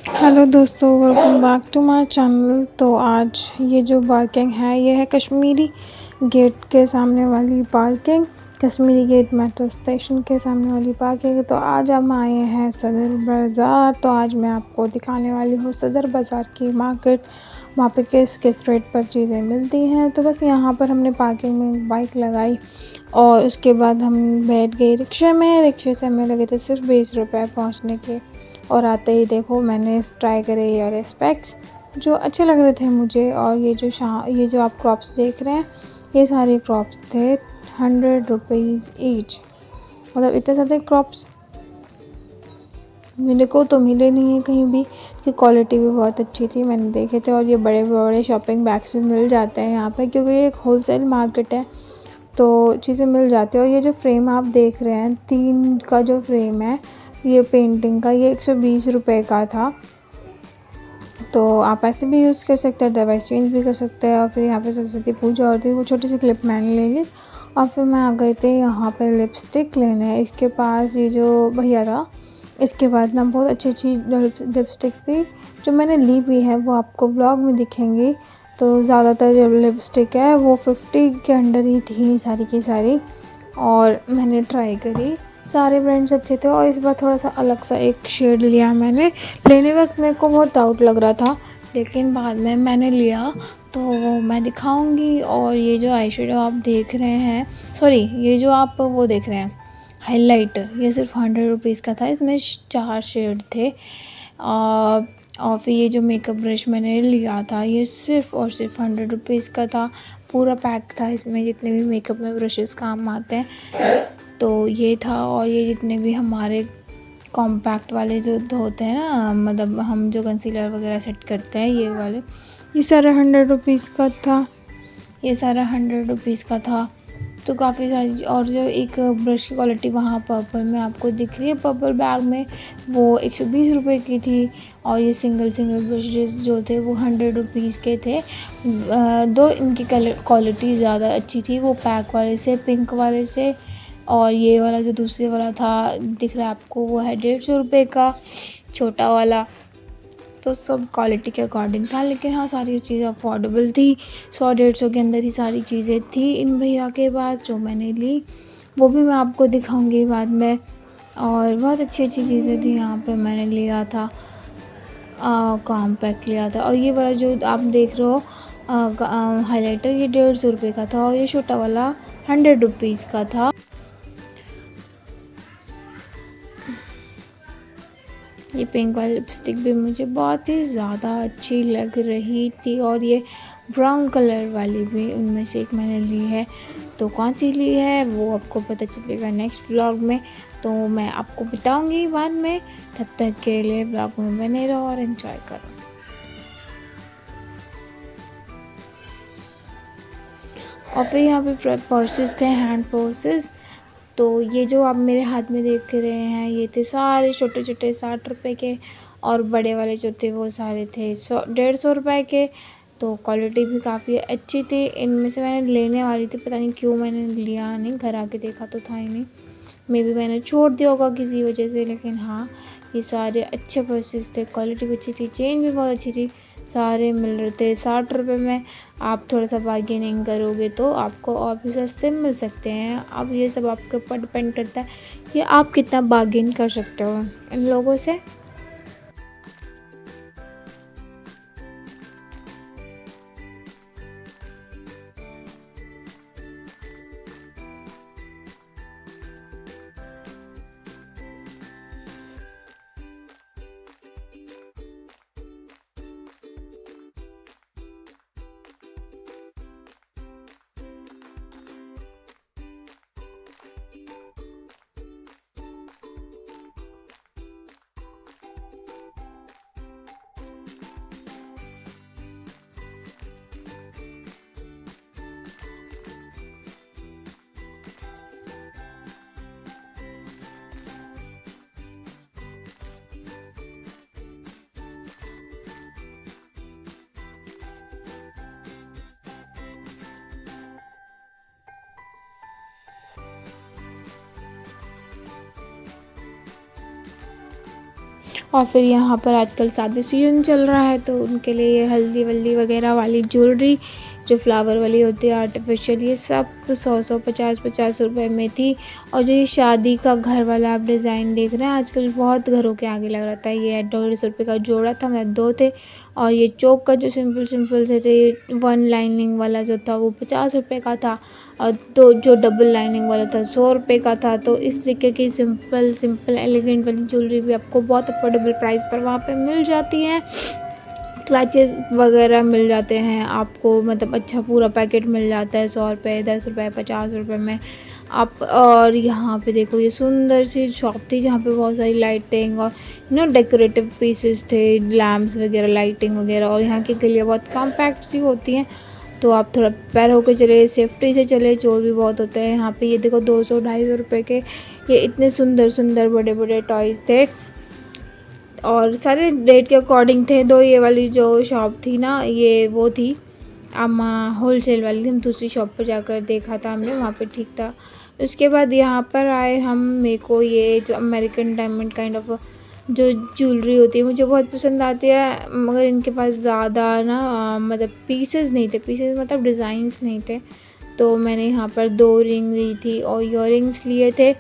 Hello दोस्तों, welcome back to my channel. तो आज ये जो पार्किंग है ये है कश्मीरी गेट के सामने वाली parking, Kashmiri gate metro station के सामने वाली पार्किंग। तो आज हम आए हैं सदर बाज़ार। तो आज मैं आपको दिखाने वाली हूँ सदर बाज़ार की मार्केट, वहाँ पे किस रेट पर चीज़ें मिलती हैं। तो बस यहाँ पर हमने पार्किंग में बाइक लगाई और उसके बाद हम बैठ गए रिक्शे से हमें लगे थे सिर्फ 20 रुपये पहुँचने के। और आते ही देखो मैंने ट्राई करे ईयर स्पेक्स जो अच्छे लग रहे थे मुझे। और ये जो आप क्रॉप्स देख रहे हैं ये सारे क्रॉप्स थे 100 रुपीज़ ईच। मतलब इतने ज़्यादा क्रॉप्स मेरे को तो मिले नहीं है कहीं भी, कि क्वालिटी भी बहुत अच्छी थी, मैंने देखे थे। और ये बड़े बड़े शॉपिंग बैग्स भी मिल जाते हैं यहाँ पे, क्योंकि ये एक होलसेल मार्केट है तो चीज़ें मिल जाती है। और ये जो फ्रेम आप देख रहे हैं 3 का जो फ्रेम है ये पेंटिंग का, ये 120 रुपये का था। तो आप ऐसे भी यूज़ कर सकते हैं, अदरवाइज़ चेंज भी कर सकते हैं। और फिर यहाँ पे सरस्वती पूजा होती है, वो छोटी सी क्लिप मैंने ले ली। और फिर मैं आ गई थी यहाँ पे लिपस्टिक लेने। इसके पास ये जो भैया था, इसके बाद ना बहुत अच्छी अच्छी लिपस्टिक्स थी जो मैंने ली भी है, वो आपको व्लॉग में दिखेंगी। तो ज़्यादातर जो लिपस्टिक है वो 50 के अंडर ही थी सारी की सारी। और मैंने ट्राई करी, सारे ब्रांड्स अच्छे थे। और इस बार थोड़ा सा अलग सा एक शेड लिया मैंने। लेने वक्त मेरे को बहुत डाउट लग रहा था, लेकिन बाद में मैंने लिया तो वो मैं दिखाऊंगी। और ये जो आई शेडो आप देख रहे हैं, सॉरी ये जो आप वो देख रहे हैं हाइलाइटर, ये सिर्फ 100 रुपीज़ का था। इसमें 4 शेड थे। और फिर ये जो मेकअप ब्रश मैंने लिया था ये सिर्फ और सिर्फ 100 रुपीज़ का था। पूरा पैक था इसमें, जितने भी मेकअप में ब्रशेस काम आते हैं तो ये था। और ये जितने भी हमारे कॉम्पैक्ट वाले जो होते हैं ना, मतलब हम जो कंसीलर वगैरह सेट करते हैं ये वाले, ये सारा 100 रुपीज़ का था। ये सारा 100 रुपीज़ का था। तो काफ़ी सारी, और जो एक ब्रश की क्वालिटी वहाँ पर्पल में आपको दिख रही है, पर्पल बैग में, वो 120 रुपये की थी। और ये सिंगल ब्रशेस जो थे वो 100 रुपीज़ के थे। दो इनकी क्वालिटी ज़्यादा अच्छी थी, वो पैक वाले से, पिंक वाले से। और ये वाला जो दूसरे वाला था दिख रहा है आपको, वो है 150 रुपये का, छोटा वाला। तो सब क्वालिटी के अकॉर्डिंग था, लेकिन हाँ सारी चीज़ें अफोर्डेबल थी। 100-150 के अंदर ही सारी चीज़ें थी इन भैया के पास जो मैंने ली, वो भी मैं आपको दिखाऊंगी बाद में। और बहुत अच्छी अच्छी चीज़ें थी यहाँ पे। मैंने लिया था कॉम्पैक्ट लिया था। और ये वाला जो आप देख रहे हो हाइलाइटर, ये 150 रुपये का था। और ये छोटा वाला 100 रुपीज़ का था। ये पिंक वाली लिपस्टिक भी मुझे बहुत ही ज़्यादा अच्छी लग रही थी। और ये ब्राउन कलर वाली भी उनमें से एक मैंने ली है। तो कौन सी ली है वो आपको पता चलेगा नेक्स्ट व्लॉग में, तो मैं आपको बताऊंगी बाद में। तब तक के लिए व्लॉग में बने रहो और एंजॉय करो। और फिर यहाँ पे पर्सेस थे, हैंड पर्सेस। तो ये जो आप मेरे हाथ में देख रहे हैं ये थे सारे छोटे छोटे 60 रुपये के। और बड़े वाले जो थे वो सारे थे 150 रुपये के। तो क्वालिटी भी काफ़ी अच्छी थी। इनमें से मैंने लेने वाली थी, पता नहीं क्यों मैंने लिया नहीं, घर आके देखा तो था ही नहीं, मे बी मैंने छोड़ दिया होगा किसी वजह से। लेकिन हाँ ये सारे अच्छे पर्सेस थे, क्वालिटी भी अच्छी थी, चेन भी बहुत अच्छी थी, सारे मिल रहे थे 60 रुपये में। आप थोड़ा सा बार्गेनिंग करोगे तो आपको और भी सस्ते मिल सकते हैं। अब ये सब आपके ऊपर डिपेंड करता है कि आप कितना बार्गेन कर सकते हो इन लोगों से। और फिर यहाँ पर आजकल शादी सीजन चल रहा है, तो उनके लिए ये हल्दी वल्दी वगैरह वाली ज्वेलरी जो फ्लावर वाली होती है आर्टिफिशियल, ये सब 100 50 रुपए में थी। और जो ये शादी का घर वाला आप डिज़ाइन देख रहे हैं, आजकल बहुत घरों के आगे लग रहता है। ये 150 रुपये का जोड़ा था, मतलब 2 थे। और ये चौक का जो सिंपल सिंपल से थे, 1 लाइनिंग वाला जो था वो 50 रुपये का था, और तो जो डबल लाइनिंग वाला था 100 रुपये का था। तो इस तरीके की सिंपल सिंपल एलिगेंट वाली ज्वेलरी भी आपको बहुत अफोर्डेबल प्राइस पर वहाँ पे मिल जाती है। क्लचेस वगैरह मिल जाते हैं आपको, मतलब अच्छा पूरा पैकेट मिल जाता है 100 रुपये, 10 रुपये, 50 रुपये में आप। और यहाँ पे देखो ये सुंदर सी शॉप थी जहाँ पे बहुत सारी लाइटिंग और डेकोरेटिव पीसेस थे, लैम्प्स वगैरह, लाइटिंग वगैरह। और यहाँ की गलियाँ बहुत कॉम्पैक्ट सी होती हैं, तो आप थोड़ा प्रिपेयर होकर चले, सेफ्टी से चले, चोर भी बहुत होते हैं यहाँ पे। ये देखो 200-250 रुपये के ये इतने सुंदर सुंदर बड़े बड़े टॉयज़ थे, और सारे रेट के अकॉर्डिंग थे। दो ये वाली जो शॉप थी ना, ये वो थी अम्मा होलसेल वाली, हम दूसरी शॉप पर जाकर देखा था हमने, वहाँ पे ठीक था। उसके बाद यहाँ पर आए हम, मेरे को ये जो अमेरिकन डायमंड काइंड ऑफ जो ज्वेलरी होती है मुझे बहुत पसंद आती है, मगर इनके पास ज़्यादा ना मतलब पीसेस नहीं थे, पीसेस मतलब डिज़ाइंस नहीं थे। तो मैंने यहाँ पर 2 रिंग ली थी और ईयरिंग्स लिए थे,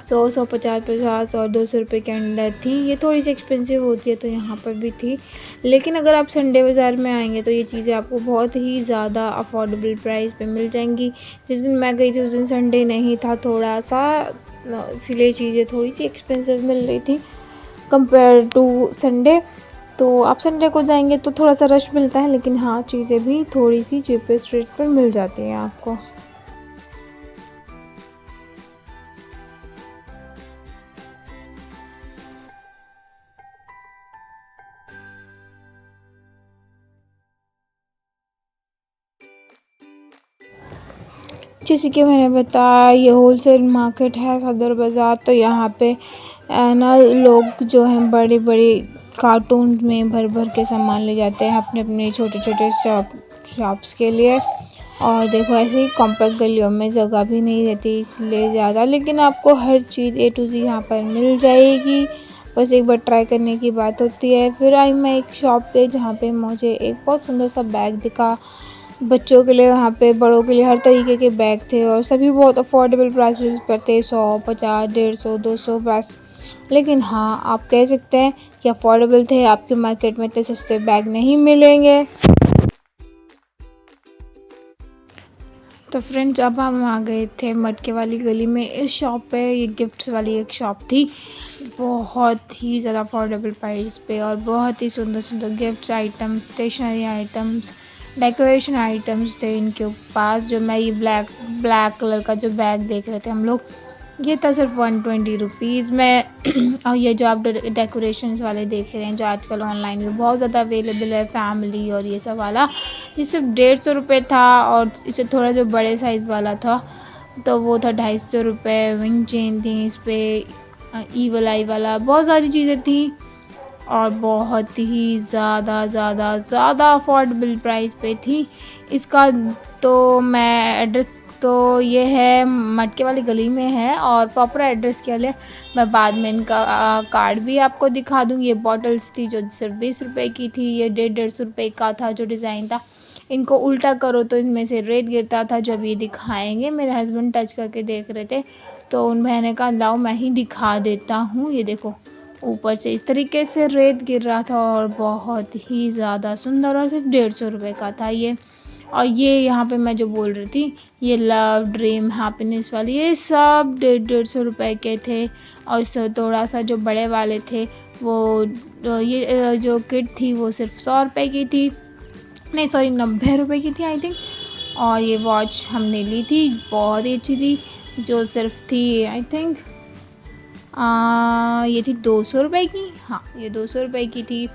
100, 50 और 200 रुपये के अंदर थी। ये थोड़ी सी एक्सपेंसिव होती है, तो यहाँ पर भी थी। लेकिन अगर आप संडे बाज़ार में आएंगे तो ये चीज़ें आपको बहुत ही ज़्यादा अफोर्डेबल प्राइस पे मिल जाएंगी। जिस दिन मैं गई थी उस दिन संडे नहीं था थोड़ा सा, इसीलिए चीज़ें थोड़ी सी एक्सपेंसिव मिल रही थी कंपेयर टू संडे। तो आप संडे को जाएंगे तो थोड़ा सा रश मिलता है, लेकिन हाँ चीज़ें भी थोड़ी सी चीपेस्ट रेट पर मिल जाती हैं आपको। जैसे कि मैंने बताया ये होलसेल मार्केट है सदर बाज़ार, तो यहाँ पे ना लोग जो हैं बड़े बड़े कार्टून में भर भर के सामान ले जाते हैं अपने अपने छोटे छोटे शॉप्स के लिए। और देखो ऐसे ही कॉम्पैक्ट गलियों में जगह भी नहीं रहती इसलिए ज़्यादा, लेकिन आपको हर चीज़ A to Z यहाँ पर मिल जाएगी, बस एक बार ट्राई करने की बात होती है। फिर आई मैं एक शॉप पे जहाँ पे मुझे एक बहुत सुंदर सा बैग दिखा, बच्चों के लिए, वहाँ पे बड़ों के लिए हर तरीके के बैग थे, और सभी बहुत अफोर्डेबल प्राइसेस पर थे, 100, 50, 150, 200 बस। लेकिन हाँ आप कह सकते हैं कि अफोर्डेबल थे, आपके मार्केट में इतने सस्ते बैग नहीं मिलेंगे। तो फ्रेंड्स अब हम आ गए थे मटके वाली गली में। इस शॉप पे ये गिफ्ट्स वाली एक शॉप थी, बहुत ही ज़्यादा अफोर्डेबल प्राइस पे, और बहुत ही सुंदर सुंदर gifts items, stationery items, decoration items थे इनके पास। जो मैं ये ब्लैक कलर का जो बैग देख रहे थे हम लोग, ये था सिर्फ 120 रुपीज़ में। और ये जो आप डेकोरेशंस वाले देख रहे हैं जो आजकल ऑनलाइन में बहुत ज़्यादा अवेलेबल है, फैमिली और ये सब वाला, ये सिर्फ 150 रुपये था। और इससे थोड़ा जो बड़े साइज़ वाला था तो वो था 250 रुपये। विंग चेन थी इस पर, ईवल आई वाला, बहुत सारी चीज़ें थी, और बहुत ही ज़्यादा ज़्यादा ज़्यादा अफोर्डेबल प्राइस पे थी इसका। तो मैं एड्रेस तो ये है मटके वाली गली में है, और प्रॉपर एड्रेस के लिए मैं बाद में इनका कार्ड भी आपको दिखा दूँगी। ये बॉटल्स थी जो सिर्फ 20 रुपये की थी, ये 150 रुपये का था जो डिज़ाइन था। इनको उल्टा करो तो इनमें से रेत गिरता था, जब ये दिखाएंगे मेरे हस्बैंड टच करके देख रहे थे, तो उन बहन ने कहा लाओ मैं ही दिखा देता हूँ। ये देखो ऊपर से इस तरीके से रेत गिर रहा था, और बहुत ही ज़्यादा सुंदर, और सिर्फ 150 रुपये का था ये। और ये यहाँ पे मैं जो बोल रही थी, ये लव ड्रीम हैप्पीनेस वाली, ये सब 150 रुपये के थे। और इससे थोड़ा सा जो बड़े वाले थे वो ये जो किट थी वो सिर्फ 100 रुपये की थी, नहीं सॉरी 90 रुपये की थी आई थिंक। और ये वॉच हमने ली थी, बहुत ही अच्छी थी, जो सिर्फ थी आई थिंक ये थी 200 रुपये की। हाँ ये 200 रुपये की थी।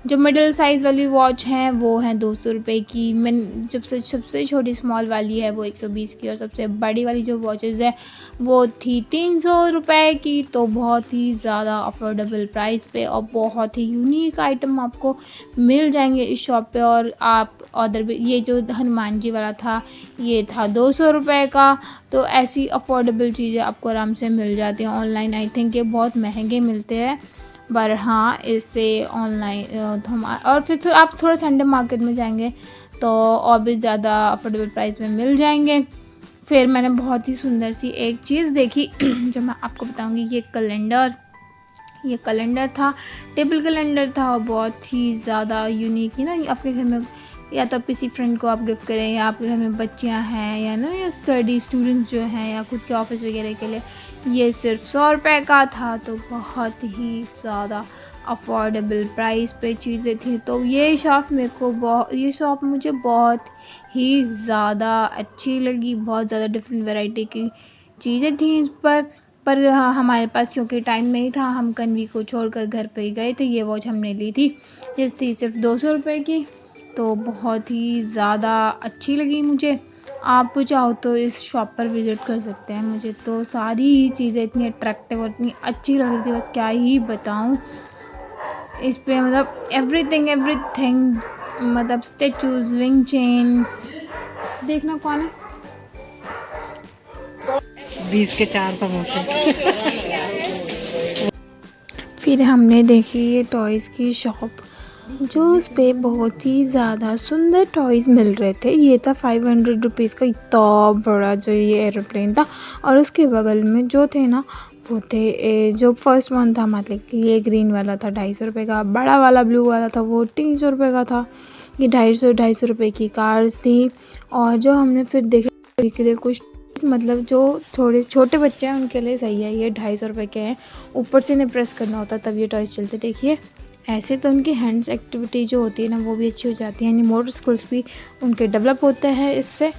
जो मिडिल साइज़ वाली वॉच हैं वो हैं 200 रुपये की। मैं जब से सबसे छोटी स्मॉल वाली है वो 120 की, और सबसे बड़ी वाली जो वॉचेज़ है वो थी 300 रुपये की। तो बहुत ही ज़्यादा अफोर्डेबल प्राइस पे और बहुत ही यूनिक आइटम आपको मिल जाएंगे इस शॉप पे। और आप अदर भी, ये जो हनुमान जी वाला था ये था 200 रुपये का। तो ऐसी अफोर्डेबल चीज़ें आपको आराम से मिल जाती हैं ऑनलाइन। आई थिंक ये बहुत महंगे मिलते हैं, पर हाँ, इससे ऑनलाइन तो हम और फिर तो आप थोड़ा संडे मार्केट में जाएंगे तो और भी ज़्यादा अफोर्डेबल प्राइस में मिल जाएंगे। फिर मैंने बहुत ही सुंदर सी एक चीज़ देखी जो मैं आपको बताऊंगी। ये कैलेंडर था, टेबल कैलेंडर था और बहुत ही ज़्यादा यूनिक है ना। आपके घर में या तो आप किसी फ्रेंड को आप गिफ्ट करें, या आपके घर में बच्चियां हैं या ना या स्टूडेंट्स जो हैं या खुद के ऑफिस वगैरह के लिए। ये सिर्फ 100 रुपये का था, तो बहुत ही ज़्यादा अफोर्डेबल प्राइस पे चीज़ें थी। तो ये शॉप मुझे बहुत ही ज़्यादा अच्छी लगी। बहुत ज़्यादा डिफरेंट वैरायटी की चीज़ें थी इस पर हाँ, हमारे पास क्योंकि टाइम नहीं था, हम कन्वी को छोड़कर घर पे ही गए थे। ये वॉच हमने ली थी, ये थी सिर्फ 200 रुपये की। तो बहुत ही ज़्यादा अच्छी लगी मुझे। आप चाहो तो इस शॉप पर विज़िट कर सकते हैं। मुझे तो सारी ही चीज़ें इतनी अट्रैक्टिव और इतनी अच्छी लग रही थी, बस क्या ही बताऊँ इस पे। मतलब एवरीथिंग, मतलब स्टैचूज़, विंग चेन। देखना कौन है 20 के 4 समोसे। फिर हमने देखी ये टॉयज़ की शॉप, जो उस पे बहुत ही ज़्यादा सुंदर टॉयज़ मिल रहे थे। ये था 500 रुपीज़ का इतना बड़ा जो ये एरोप्लेन था, और उसके बगल में जो थे ना वो थे जो फर्स्ट वन था, मतलब कि ये ग्रीन वाला था 250 रुपये का, बड़ा वाला ब्लू वाला था वो 300 रुपये का था। ये 250 रुपये की कार्स थी। और जो हमने फिर देखे के लिए कुछ, मतलब जो थोड़े छोटे बच्चे हैं उनके लिए सही है, ये 250 रुपये के हैं। ऊपर से इन्हें प्रेस करना होता तब ये टॉयज़ चलते। देखिए ऐसे तो उनकी हैंड्स एक्टिविटी जो होती है ना वो भी अच्छी हो जाती है, यानी मोटर स्किल्स भी उनके डेवलप होते हैं इससे।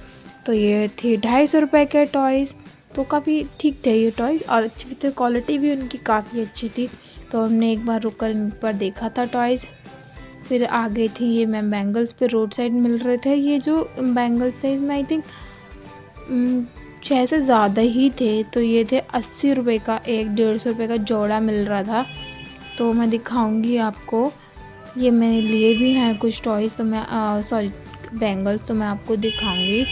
तो ये थी 250 रुपये के टॉयज़, तो काफ़ी ठीक थे ये टॉयज़ और अच्छी भी थे, क्वालिटी भी उनकी काफ़ी अच्छी थी। तो हमने एक बार रुककर इन पर देखा था टॉयज़। फिर आगे थी ये मैम बैंगल्स पे रोड साइड मिल रहे थे। ये जो बैंगल्स थे इसमें आई थिंक 6 से ज़्यादा ही थे। तो ये थे 80 रुपये का एक, 150 रुपये का जोड़ा मिल रहा था। तो मैं दिखाऊंगी आपको, ये मैंने लिए भी हैं कुछ टॉयज़, तो मैं बैंगल्स, तो मैं आपको दिखाऊंगी।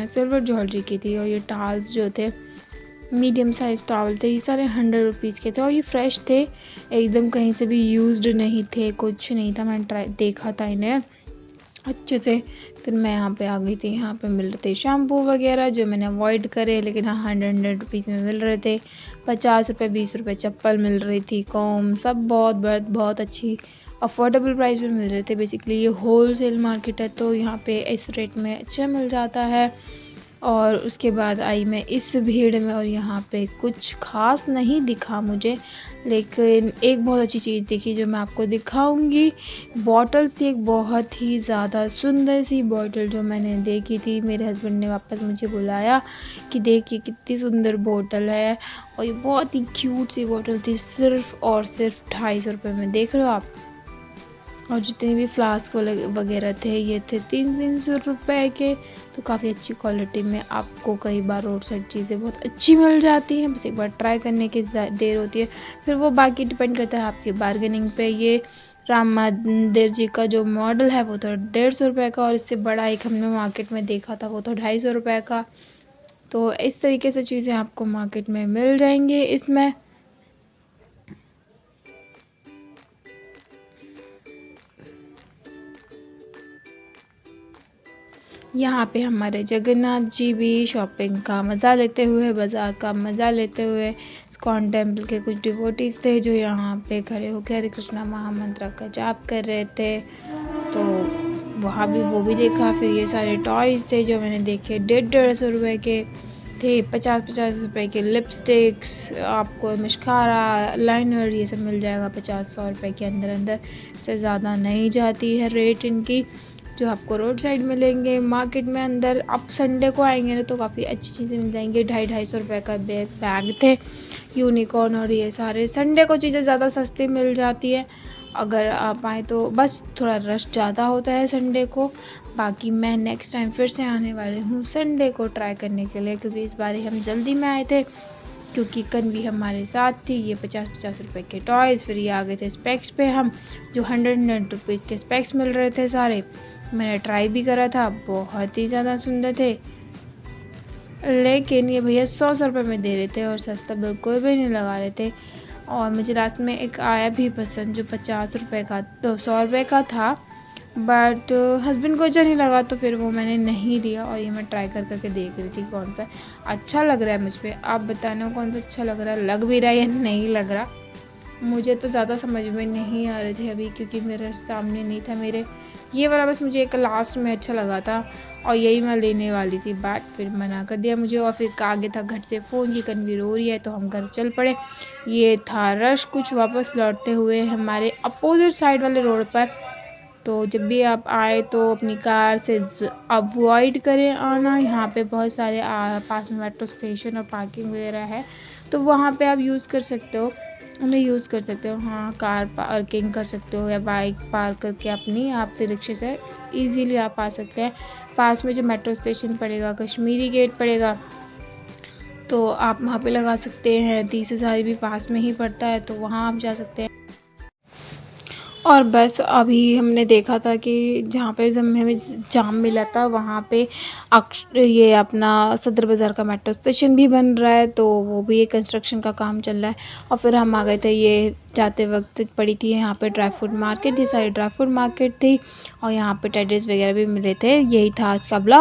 सिल्वर ज्वेलरी की थी, और ये टाल्स जो थे मीडियम साइज टावल थे। ये सारे 100 रुपीज़ के थे और ये फ्रेश थे एकदम, कहीं से भी यूज्ड नहीं थे, कुछ नहीं था। मैंने देखा था इन्हें अच्छे से। फिर मैं यहाँ पे आ गई थी, यहाँ पे मिल रहे थे शैम्पू वगैरह जो मैंने अवॉइड करे, लेकिन हाँ 100 रुपीज़ में मिल रहे थे। 50 रुपये 20 रुपये चप्पल मिल रही थी, कॉम, सब बहुत बहुत बहुत अच्छी अफोर्डेबल प्राइस में मिल रहे थे। बेसिकली ये होल सेल मार्केट है, तो यहाँ पे इस रेट में अच्छा मिल जाता है। और उसके बाद आई मैं इस भीड़ में, और यहाँ पे कुछ खास नहीं दिखा मुझे, लेकिन एक बहुत अच्छी चीज़ दिखी जो मैं आपको दिखाऊंगी। बॉटल्स थी, एक बहुत ही ज़्यादा सुंदर सी बॉटल जो मैंने देखी थी। मेरे हस्बैंड ने वापस मुझे बुलाया कि देखिए कितनी सुंदर बॉटल है, और ये बहुत ही क्यूट सी बॉटल थी, सिर्फ और सिर्फ 250 रुपये में, देख रहे हो आप। और जितने भी फ्लास्क वगैरह थे ये थे 300 रुपये के। तो काफ़ी अच्छी क्वालिटी में आपको कई बार रोड साइड चीज़ें बहुत अच्छी मिल जाती हैं, बस एक बार ट्राई करने की देर होती है। फिर वो बाकी डिपेंड करता है आपकी बार्गेनिंग पे। ये राम मंदिर जी का जो मॉडल है वो तो 150 रुपये का, और इससे बड़ा एक हमने मार्केट में देखा था वो तो 250 रुपये का। तो इस तरीके से चीज़ें आपको मार्केट में मिल जाएंगी इसमें। यहाँ पे हमारे जगन्नाथ जी भी शॉपिंग का मज़ा लेते हुए, बाज़ार का मज़ा लेते हुए, इस्कॉन टेम्पल के कुछ डिवोटीज़ थे जो यहाँ पे खड़े होकर हरे कृष्णा महामंत्र का जाप कर रहे थे, तो वहाँ भी वो भी देखा। फिर ये सारे टॉयज़ थे जो मैंने देखे, 150 रुपये के थे, 50 रुपये के लिपस्टिक्स, आपको मस्कारा, लाइनर, ये सब मिल जाएगा 50-100 रुपये के अंदर अंदर, इससे ज़्यादा नहीं जाती है रेट इनकी। जो आपको रोड साइड मिलेंगे। मार्केट में अंदर आप संडे को आएंगे ना तो काफ़ी अच्छी चीज़ें मिल जाएंगी। 250-250 रुपये का बैग थे यूनिकॉर्न, और ये सारे संडे को चीज़ें ज़्यादा सस्ती मिल जाती है अगर आप आए तो। बस थोड़ा रश ज़्यादा होता है संडे को। बाकी मैं नेक्स्ट टाइम फिर से आने वाली हूँ संडे को ट्राई करने के लिए, क्योंकि इस बार हम जल्दी में आए थे क्योंकि कन्वी हमारे साथ थी। ये 50-50 रुपये के टॉयज़, फिर ये आ गए थे स्पेक्स पे हम, जो 100 रुपीज़ के स्पेक्स मिल रहे थे सारे। मैंने ट्राई भी करा था, बहुत ही ज़्यादा सुंदर थे, लेकिन ये भैया 100 रुपये में दे रहे थे और सस्ता बिल्कुल भी नहीं लगा रहे थे। और मुझे लास्ट में एक आया भी पसंद जो 50 रुपये का 200 रुपये का था, बट हस्बैंड को अच्छा नहीं लगा तो फिर वो मैंने नहीं लिया। और ये मैं ट्राई करके देख रही थी कौन सा अच्छा लग रहा है मुझ पर। आप बताना कौन सा अच्छा लग रहा है, लग भी रहा है या नहीं लग रहा। मुझे तो ज़्यादा समझ में नहीं आ रहे थे अभी, क्योंकि मेरे सामने नहीं था मेरे। ये वाला बस मुझे एक लास्ट में अच्छा लगा था और यही मैं लेने वाली थी, बट फिर मना कर दिया मुझे। और फिर आगे था घर से फ़ोन की कन्वी रो रही है तो हम घर चल पड़े। ये था रश कुछ वापस लौटते हुए हमारे अपोजिट साइड वाले रोड पर। तो जब भी आप आए तो अपनी कार से अवॉइड करें आना। यहाँ पे बहुत सारे पास में मेट्रो स्टेशन और पार्किंग वगैरह है, तो वहाँ पे आप यूज़ कर सकते हो, उन्हें यूज़ कर सकते हो। हाँ, कार पार्किंग कर सकते हो या बाइक पार्क करके अपनी आप फिर रिक्शे से इजीली आप आ सकते हैं। पास में जो मेट्रो स्टेशन पड़ेगा, कश्मीरी गेट पड़ेगा, तो आप वहाँ पे लगा सकते हैं। 30,000 भी पास में ही पड़ता है, तो वहाँ आप जा सकते हैं। और बस अभी हमने देखा था कि जहाँ पे हमें जाम मिला था वहाँ पे ये अपना सदर बाज़ार का मेट्रो स्टेशन भी बन रहा है, तो वो भी एक कंस्ट्रक्शन का काम चल रहा है। और फिर हम आ गए थे, ये जाते वक्त पड़ी थी यहाँ पे ड्राई फ्रूट मार्केट, ये सारी ड्राई फ्रूट मार्केट थी और यहाँ पे टेडीज़ वगैरह भी मिले थे। यही था आज का ब्लॉग।